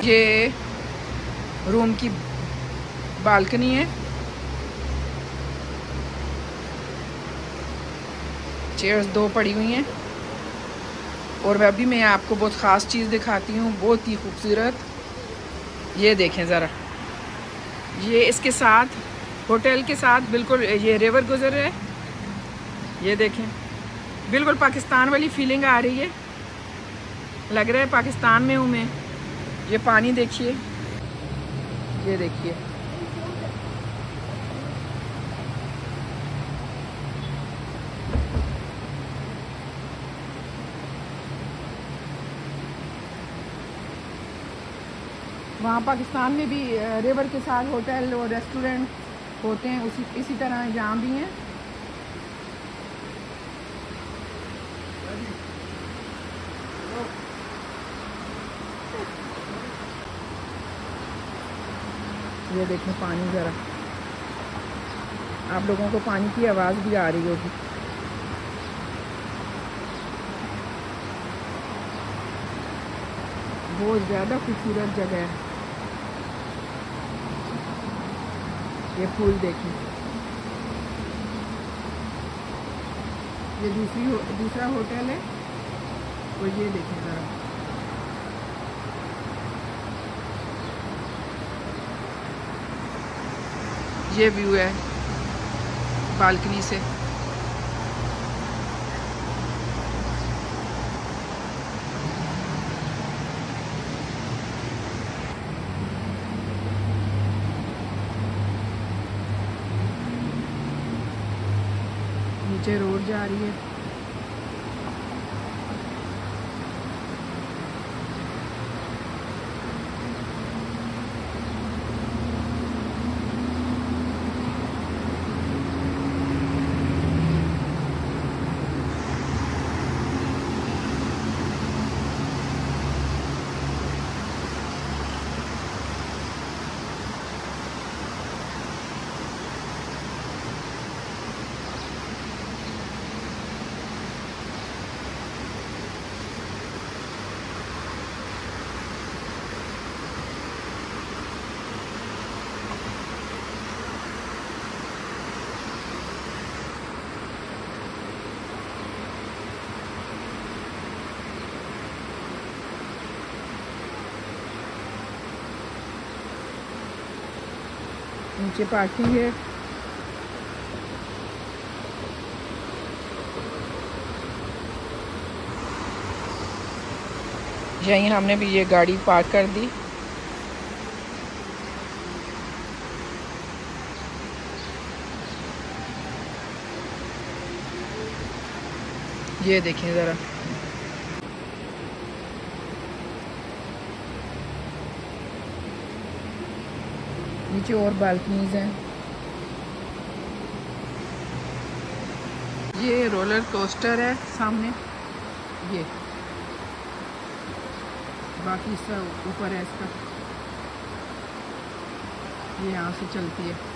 ये रूम की बालकनी है। चेयर्स 2 पड़ी हुई हैं। और अभी मैं आपको बहुत ख़ास चीज़ दिखाती हूँ, बहुत ही खूबसूरत। ये देखें ज़रा, ये इसके साथ होटल के साथ बिल्कुल ये रिवर गुजर रहा है। ये देखें, बिल्कुल पाकिस्तान वाली फीलिंग आ रही है, लग रहा है पाकिस्तान में हूँ मैं। ये पानी देखिए, ये देखिए, वहाँ पाकिस्तान में भी रिवर के साथ होटल और रेस्टोरेंट होते हैं, इसी तरह यहाँ भी हैं। ये देखें पानी, ज़रा आप लोगों को पानी की आवाज़ भी आ रही होगी। बहुत ज़्यादा खूबसूरत जगह है। ये फूल देखें, ये दूसरा होटल है। और ये देखें ज़रा, ये व्यू है बालकनी से। नीचे रोड जा रही है। नीचे पार्किंग है। यहीं हमने भी ये गाड़ी पार्क कर दी। ये देखें ज़रा, नीचे और बालकनीज हैं। ये रोलर कोस्टर है सामने, ये बाकी सब ऊपर है इसका, ये यहाँ से चलती है।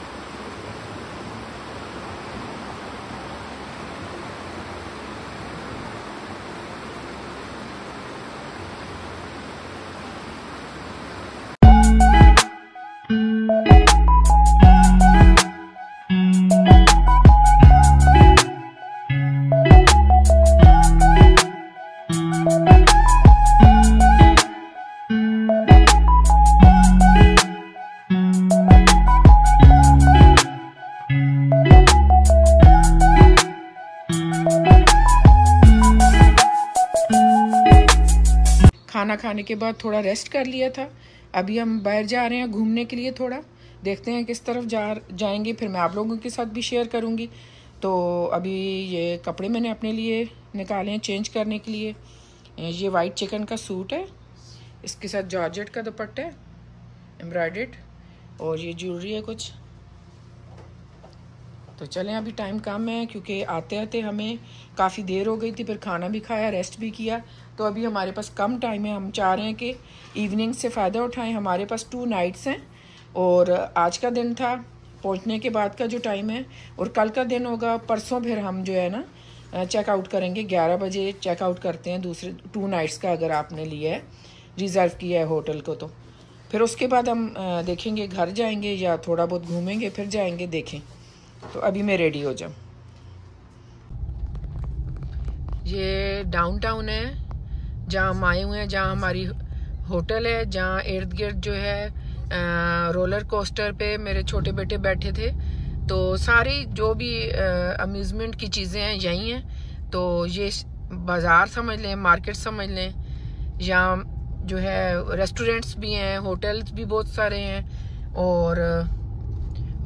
खाना खाने के बाद थोड़ा रेस्ट कर लिया था। अभी हम बाहर जा रहे हैं घूमने के लिए, थोड़ा देखते हैं किस तरफ जाएंगे, फिर मैं आप लोगों के साथ भी शेयर करूंगी। तो अभी ये कपड़े मैंने अपने लिए निकाले हैं चेंज करने के लिए। ये वाइट चिकन का सूट है, इसके साथ जॉर्जेट का दुपट्टा है एम्ब्रॉयडर्ड, और ये ज्वेलरी है कुछ। तो चलें, अभी टाइम कम है क्योंकि आते आते हमें काफ़ी देर हो गई थी, फिर खाना भी खाया, रेस्ट भी किया। तो अभी हमारे पास कम टाइम है, हम चाह रहे हैं कि इवनिंग से फ़ायदा उठाएं। हमारे पास 2 नाइट्स हैं और आज का दिन था पहुंचने के बाद का जो टाइम है, और कल का दिन होगा परसों। फिर हम जो है ना चेकआउट करेंगे, 11 बजे चेकआउट करते हैं दूसरे 2 नाइट्स का, अगर आपने लिया है रिज़र्व किया है होटल को। तो फिर उसके बाद हम देखेंगे घर जाएंगे या थोड़ा बहुत घूमेंगे, फिर जाएंगे देखें। तो अभी मैं रेडी हो जाऊँ। ये डाउनटाउन है जहाँ हम आए हुए हैं, जहाँ हमारी होटल है, जहाँ इर्द गिर्द जो है रोलर कोस्टर पे मेरे छोटे बेटे बैठे थे। तो सारी जो भी अम्यूज़मेंट की चीज़ें हैं यहीं हैं। तो ये बाज़ार समझ लें, मार्केट समझ लें, यहाँ जो है रेस्टोरेंट्स भी हैं, होटल्स भी बहुत सारे हैं, और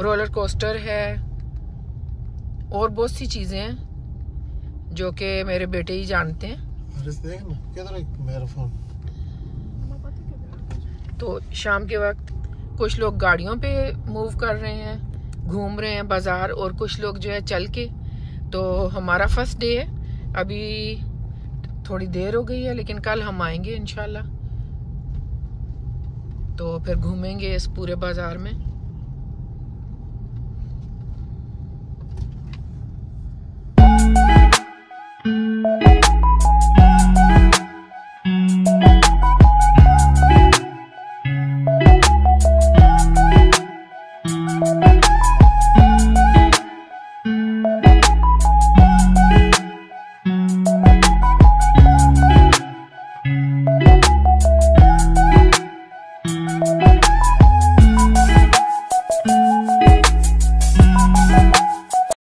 रोलर कोस्टर है, और बहुत सी चीज़ें हैं जो कि मेरे बेटे ही जानते हैं। तो शाम के वक्त कुछ लोग गाड़ियों पे मूव कर रहे हैं, घूम रहे हैं बाज़ार, और कुछ लोग जो है चल के। तो हमारा फर्स्ट डे है, अभी थोड़ी देर हो गई है, लेकिन कल हम आएंगे इंशाल्लाह। तो फिर घूमेंगे इस पूरे बाज़ार में।